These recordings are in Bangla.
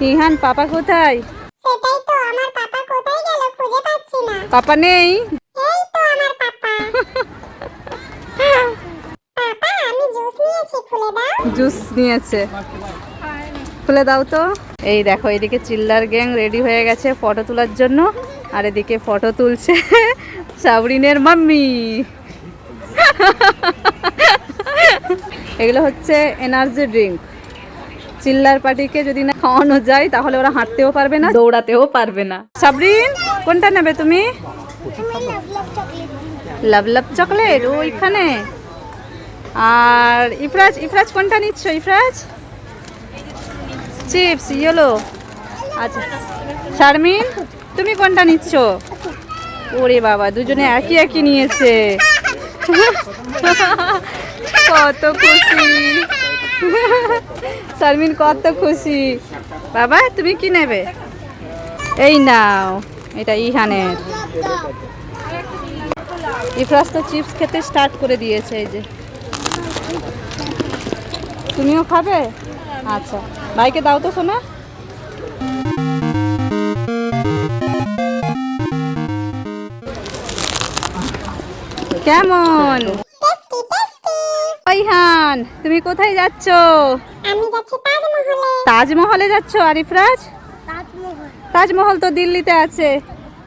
ইহান পাপা কোথায়? সেটাই তো, আমার পাপা কোথায় গেল খুঁজে পাচ্ছি না। পাপা নেই। এই তো আমার পাপা। পাপা আমি জুস নিয়েছি, খুলে দাও। জুস নিয়েছে, খুলে দাও তো। এই দেখো, এদিকে চিল্লার গ্যাং রেডি হয়ে গেছে ফটো তোলার জন্য, আর এদিকে ফটো তুলছে সাবরিনের মাম্মি। এগুলো হচ্ছে এনার্জি ড্রিঙ্ক। চিল্লার পার্টিকে যদি না খাওয়ানো যায় তাহলে ওরা হাঁটতেও পারবে না, দৌড়াতেও পারবে না। সাবরিন কোনটা নেবে তুমি? লাভ লাভ চকলেট ওইখানে। আর ইফরাজ, ইফরাজ কোনটা নিচ্ছ? Ifraz chips yellow. আচ্ছা শারমিন তুমি কোনটা নিচ্ছ? ওরে বাবা, দুজনে একই একই নিয়েছে। কত খুশি শারমিন, কত খুশি। বাবা তুমি কি নেবে? এই নাও, এটা ইহানের। ইফরাজ তো চিপস খেতে স্টার্ট করে দিয়েছে। এই যে তুমিও খাবে? আচ্ছা ভাইকে দাও তো সোনা। কেমন? ইহান তুমি কোথায় যাচ্ছ? আমি যাচ্ছি তাজমহলে। তাজমহলে যাচ্ছ? আর ইফরাজ? তাজমহল। তাজমহল তো দিল্লিতে আছে,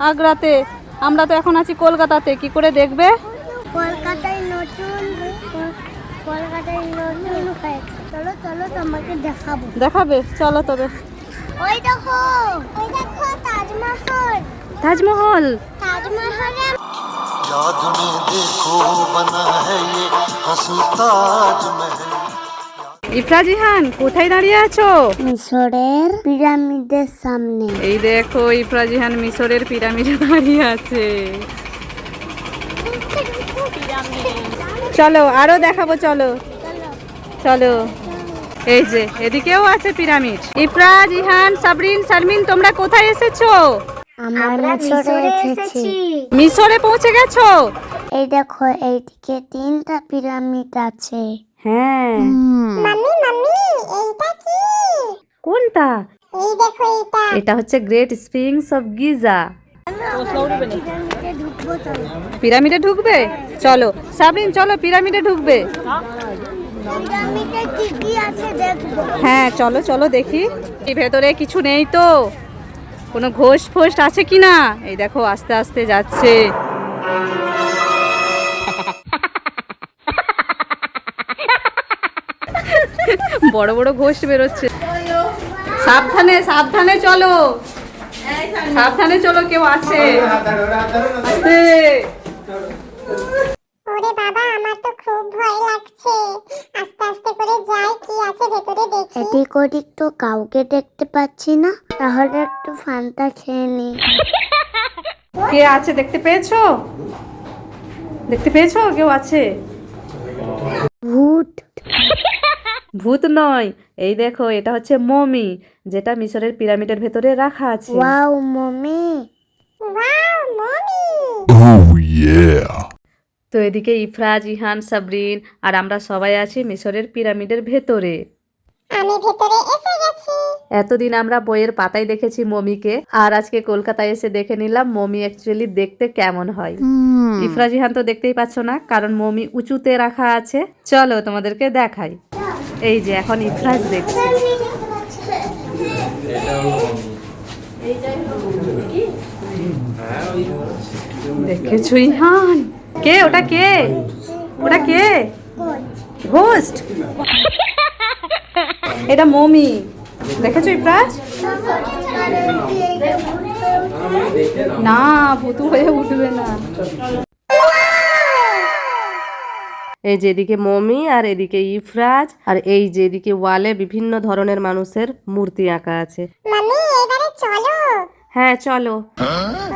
আগ্রাতে। আমরা তো এখন আছি কলকাতাতে, কি করে দেখবে? কলকাতায় নতুন হয়েছে। চলো চলো তোমাকে দেখাবো। দেখাবে? চলো তবে। ওই দেখো, ওই দেখো তাজমহল। তাজমহল তাজমহলে याद में देखो बना है ये हंसी ताजमहल। ইফরাজ ইহান কোথায় দাঁড়িয়ে আছো? মিশরের পিরামিডের সামনে। এই দেখো ইফরাজ ইহান মিশরের পিরামিডে দাঁড়িয়ে আছে। চলো আরো দেখাবো, চলো চলো। এই যে এদিকেও আছে পিরামিড। ইফরাজ ইহান সাবরিন শারমিন তোমরা কোথায় এসেছো? আমরা মিশরে এসেছি। মিশরে পৌঁছে গেছো? এই দেখো, এইদিকে 3টা পিরামিড আছে। হ্যাঁ। মাম্মি মাম্মি এইটা কি? কোনটা? এই দেখো এটা। এটা হচ্ছে গ্রেট স্ফিংস অফ গিজা। পিরামিডে ঢুকবো চলো। পিরামিডে ঢুকবে? চলো সাবরিন চলো পিরামিডে ঢুকবে। পিরামিডে কি কি আছে দেখবো। হ্যাঁ চলো চলো দেখি। এই ভেতরে কিছু নেই তো? কোনো ঘোষ ফোষ আছে কি না? এই দেখো আস্তে আস্তে যাচ্ছে। বড় বড় ঘোষ বেরোচ্ছে। সাবধানে সাবধানে চলো, সাবধানে চলো, কেউ আছে। আস্তে। ওরে বাবা, আমার তো খুব ভয় লাগছে। আস্তে আস্তে করে যাই, কি আছে ভেতরে দেখি। এদিক ওদিক তো কাউকে দেখতে পাচ্ছি না, তাহলে একটু ফান্টা খেয়ে নি। কে আছে দেখতে পেয়েছো? দেখতে পেয়েছো কেউ আছে? ভূত। ভূত নয়, এই দেখো এটা হচ্ছে মমি, যেটা মিশরের পিরামিডের ভেতরে রাখা আছে। Wow mummy, wow mummy. Oh yeah. তো এদিকে ইফরাজ ইহান সাবরিন আর আমরা সবাই আছি মিশরের পিরামিডের ভেতরে। আমি ভেতরে এসে গেছি। এতদিন আমরা বইয়ের পাতায় দেখেছি মমিকে, আর আজকে কলকাতায় এসে দেখে নিলাম মমি অ্যাকচুয়ালি দেখতে কেমন হয়। ইফরাজ ইহান তো দেখতেই পাচ্ছ না, কারণ মমি উঁচুতে রাখা আছে। চলো তোমাদেরকে দেখাই। এই যে এখন ইফরাজ দেখছে। দেখেছো ইহান? কে ওটা? কে ওটা? কে? ঘোস্ট। এটা মমি। দেখেছো ইফরাজ? না, ভূতু হয়ে উঠবে না। এই যে এদিকে মমি আর এদিকে ইফরাজ, আর এই যে এদিকে ওয়ালে বিভিন্ন ধরনের মানুষের মূর্তি আঁকা আছে। মাম্মি এবারে চলো। হ্যাঁ চলো।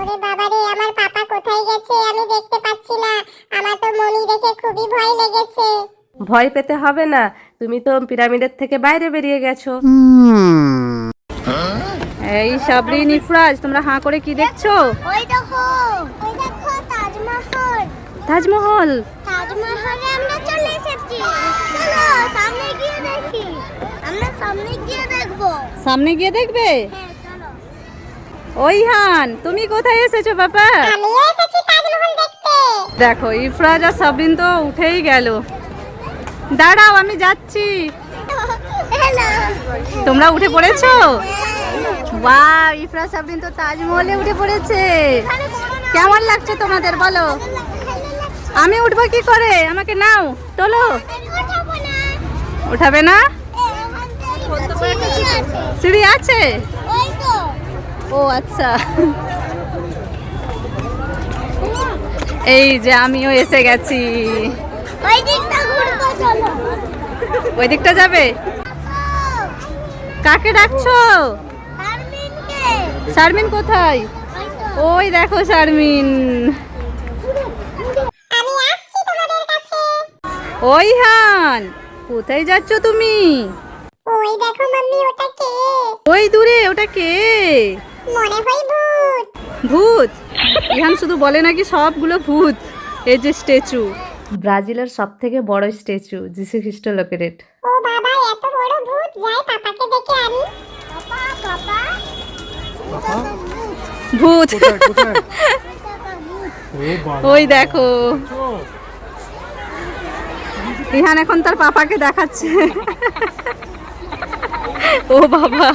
ওরে বাবা রে, আমার পাপা কোথায় গেছে আমি দেখতে পাচ্ছি না। আমার তো মমি দেখে খুবই ভয় লেগেছে। ভয় পেতে হবে না, তুমি তো পিরামিডের থেকে বাইরে বেরিয়ে গেছো। এই সাবরিন ইফরাজ তোমরা হাঁ করে কি দেখছো? ওই দেখো, ওই দেখো তাজমহল। তাজমহল। তাজমহলে আমরা চলে এসেছি। চলো সামনে গিয়ে দেখি। আমরা সামনে গিয়ে দেখব। দেখবো। সামনে গিয়ে দেখবে? হ্যাঁ চলো। ওই হান, তুমি কোথায় এসেছো বাবা? আমিও এসেছি তাজমহল দেখতে। দেখো ইফরাজ আর সাবরিন তো উঠেই গেল। দাঁড়াও আমি যাচ্ছি। হ্যালো। তোমরা উঠে পড়েছো? বাহ, ইফরাজ সাবরিন তো তাজমহলে উঠে পড়েছে। কেমন লাগছে তোমাদের বলো? আমি উঠবো কি করে? আমাকে নাও, তোলো। উঠাবে না? সিঁড়ি আছে? ও আচ্ছা। এই যে আমিও এসে গেছি। ওই দিকটা যাবে? কাকে ডাকছো? শারমিন কোথায়? ওই দেখো শারমিন। ওই হান, কোথায় যাচ্ছ তুমি? ওই দেখো মাম্মি, ওটা কে? ওই দূরে ওটা কে? মনে হয় ভূত। ভূত? ইহান শুধু বলে নাকি সবগুলো ভূত। এই যে স্ট্যাচু, ব্রাজিলের সব থেকে বড় স্ট্যাচু, যিশু খ্রিস্ট লোকেরেট। ও বাবা, এত বড় ভূত! যাই পাপাকে ডেকে আনি। পাপা পাপা ভূত কোথায়? ওই দেখো, ইহান এখন তার পাপাকে দেখাচ্ছে। ও বাবা,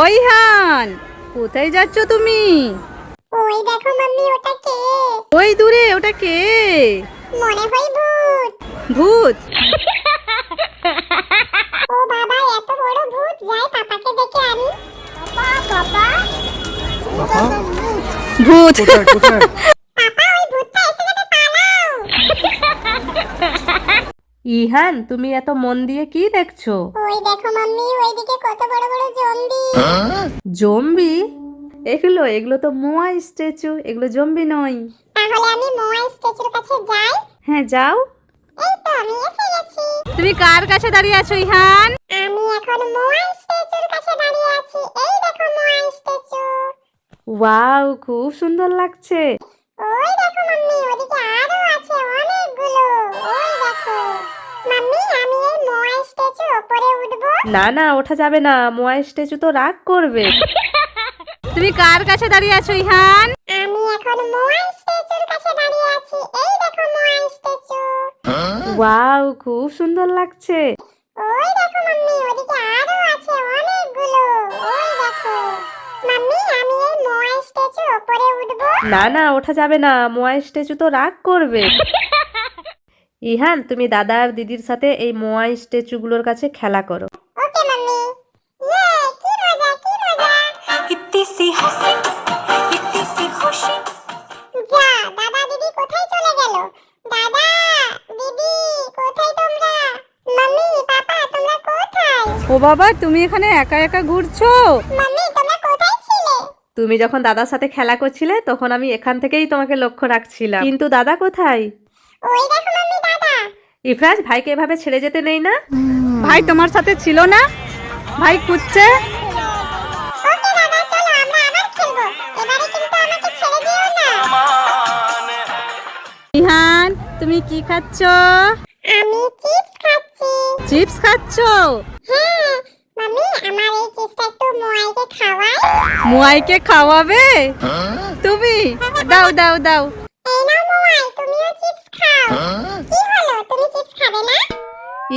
ওই হান, কোথায় যাচ্ছ তুমি? ওই দেখো মাম্মি, ওটা কে? ওই দূরে ওটা কে? মনে হয় ভূত। ভূত? ও বাবা, এত বড় ভূত! যাই পাপাকে ডেকে আনি। পাপা পাপা ভূত? কোথায়? পাপা, ওই ভূতটা এসে যাবে, পালাও। ইহান, তুমি এত মন দিয়ে কি দেখছো? ওই দেখো মাম্মি, ওইদিকে কত বড় বড় জম্বি। জম্বি? এগুলো তো মোয়া স্ট্যাচু, এগুলো জম্বি নয়। তাহলে আমি মোয়া স্ট্যাচুর কাছে যাই। হ্যাঁ যাও। এই তো আমি এসে গেছি। তুমি কার কাছে দাঁড়িয়ে আছো ইহান? আমি এখন মোয়া স্ট্যাচুর কাছে দাঁড়িয়ে আছি। এই দেখো মোয়া স্ট্যাচু। ওয়াও, খুব সুন্দর লাগছে। ওই দেখো মাম্মি, ওদিকে আরো আছে অনেকগুলো। ওই দেখো মাম্মি, আমি এই মোয়া স্ট্যাচুর উপরে উঠবো। না না, ওঠা যাবে না, মোয়া স্ট্যাচু তো রাগ করবে। তুমি কার কাছে দাঁড়িয়ে আছো ইহান? আমি এখন মোয়া স্ট্যাচুর কাছে দাঁড়িয়ে আছি। এই দেখো মোয়া স্ট্যাচু। ওয়াও, খুব সুন্দর লাগছে। ওই দেখো মাম্মি, ওদিকে আরো আছে অনেকগুলো। ওই দেখো মাম্মি, আমি এই মোয়া স্ট্যাচুর উপরে উঠবো। না না, ওঠা যাবে না, মোয়া স্ট্যাচু তো রাগ করবে। ইহান, তুমি দাদা আর দিদির সাথে এই মোয়া স্ট্যাচুগুলোর কাছে খেলা করো। ওকে মাম্মি। ইয়ে, কি মজা কি মজা। इतनी सी हंसी इतनी सी खुशी যা, দাদা দিদি কোথায় চলে গেল? দাদা দিদি কোথায় তোমরা? মাম্মি পাপা তোমরা কোথায়? ও বাবা, তুমি এখানে একা একা ঘুরছো? মাম্মি তোমরা কোথায় ছিলে? তুমি যখন দাদার সাথে খেলা করছিলে তখন আমি এখান থেকেই তোমাকে লক্ষ্য রাখছিলাম, কিন্তু দাদা কোথায়? ওই দেখো মাম্মি, দাদা। ইফরাজ, ভাইকে এভাবে ছেড়ে যেতে নেই না। ভাই তোমার সাথে ছিল না? ভাই খুঁজছে। ওকে দাদা, চলো আমরা আবার খেলবো। এবারে কিন্তু আমাকে ছেড়ে দিও না। ইহান, তুমি কি খাচ্ছ? আমি চিপস খাচ্ছি। চিপস খাচ্ছ? হ্যাঁ মাম্মি, আমার এই চিপসটা একটু মোয়াইকে খাওয়াই। মুয়াইকে খাওয়াবে তুমি? দাও দাও দাও। এই নাও মোয়াই, তুমিও চিপস খাও। কি হলো, তুমি চিপস খাবে না?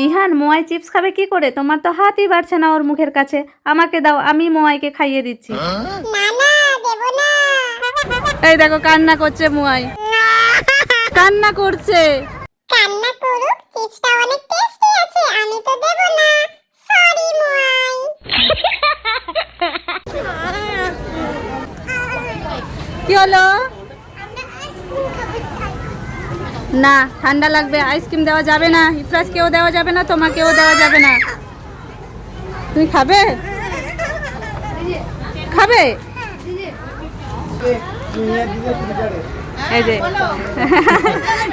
ইহান, মোয়াই চিপস খাবে কি করে? তোমার তো হাতই বাড়ছে না ওর মুখের কাছে। আমাকে দাও, আমি মোয়াইকে খাইয়ে দিচ্ছি। না না, দেব না। এই দেখো, কান্না করছে মোয়াই, কান্না করছে। কান্না করুক, চিপসটা অনেক টেস্টি আছে, আমি তো দেব না। সরি মোয়াই। কি হলো? না, ঠান্ডা লাগবে, আইসক্রিম দেওয়া যাবে না। ইফরাজকেও দেওয়া যাবে না, তোমাকেও দেওয়া যাবে না। তুমি খাবে? খাবে? এই যে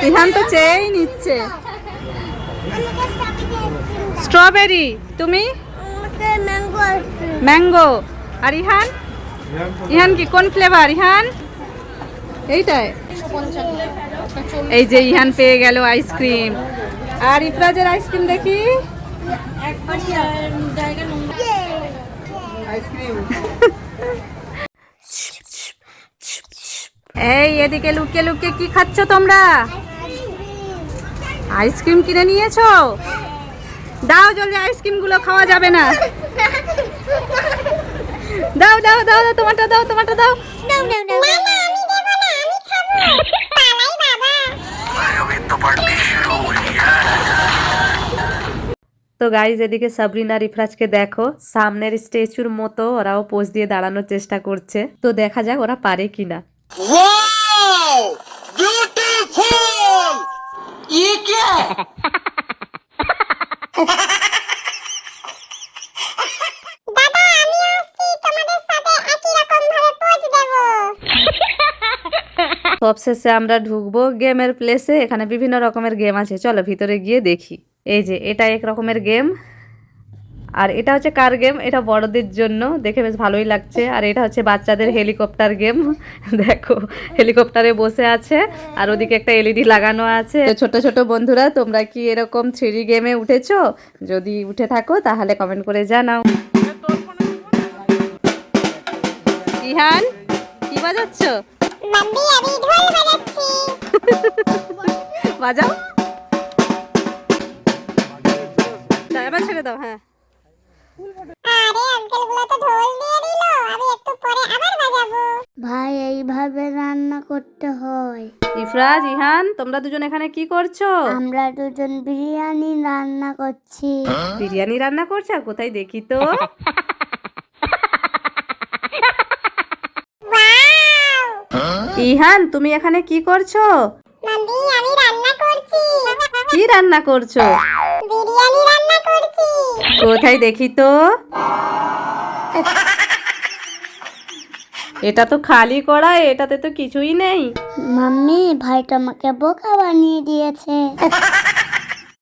ইহান তো চেয়েই নিচ্ছে। স্ট্রবেরি, তুমি? ম্যাঙ্গো। আর ইহান? ইহান কি কোন ফ্লেভার ইহান? এইটাই। এই যে ইহান পেয়ে গেল আইসক্রিম। আর ইফরাজের আইসক্রিম দেখি। এই এদিকে লুকিয়ে লুকিয়ে কি খাচ্ছ তোমরা? আইসক্রিম কিনে নিয়েছো? দাও জলদি, আইসক্রিম গুলো খাওয়া যাবে না। দাও দাও দাও দাও, তোমারটা দাও, তোমারটা দাও। তো গাইজ এদিকে সাবরিনা আর ইফরাজকে দেখো, সামনের স্ট্যাচুর মতো ওরাও পোজ দিয়ে দাঁড়ানোর চেষ্টা করছে। তো দেখা যাক ওরা পারে কিনা। সবশেষে আমরা ঢুকবো গেমের প্লেসে। এখানে বিভিন্ন রকমের গেম আছে, চলো ভিতরে গিয়ে দেখি। এই যে এটা এক রকমের গেম, আর এটা হচ্ছে কার গেম, এটা বড়দের জন্য, দেখে বেশ ভালোই লাগছে। আর এটা হচ্ছে বাচ্চাদের হেলিকপ্টার গেম। দেখো হেলিকপ্টারে বসে আছে, আর ওদিকে একটা এলইডি লাগানো আছে। ছোট ছোট বন্ধুরা, তোমরা কি এরকম 3D গেমে উঠেছো? যদি উঠে থাকো তাহলে কমেন্ট করে জানাও। ইহান কি বাজাচ্ছ? বাজাও, এবার ছেড়ে দাও। হ্যাঁ ভাই এইভাবে রান্না করতে হয়। ইফরাজ, ইহান, তোমরা দুজন এখানে কি করছো? আমরা দুজন বিরিয়ানি রান্না করছি। বিরিয়ানি রান্না করছো? কোথায় দেখি তো। ইহান, তুমি এখানে কি করছো? মাম্মি আমি রান্না করছি। কি রান্না করছো? বিরিয়ানি রান্না করছি। কোথায় দেখি তো। এটা তো খালি কড়াই, এটাতে তো কিছুই নেই। মাম্মি ভাইটা আমাকে বোকা বানিয়ে দিয়েছে।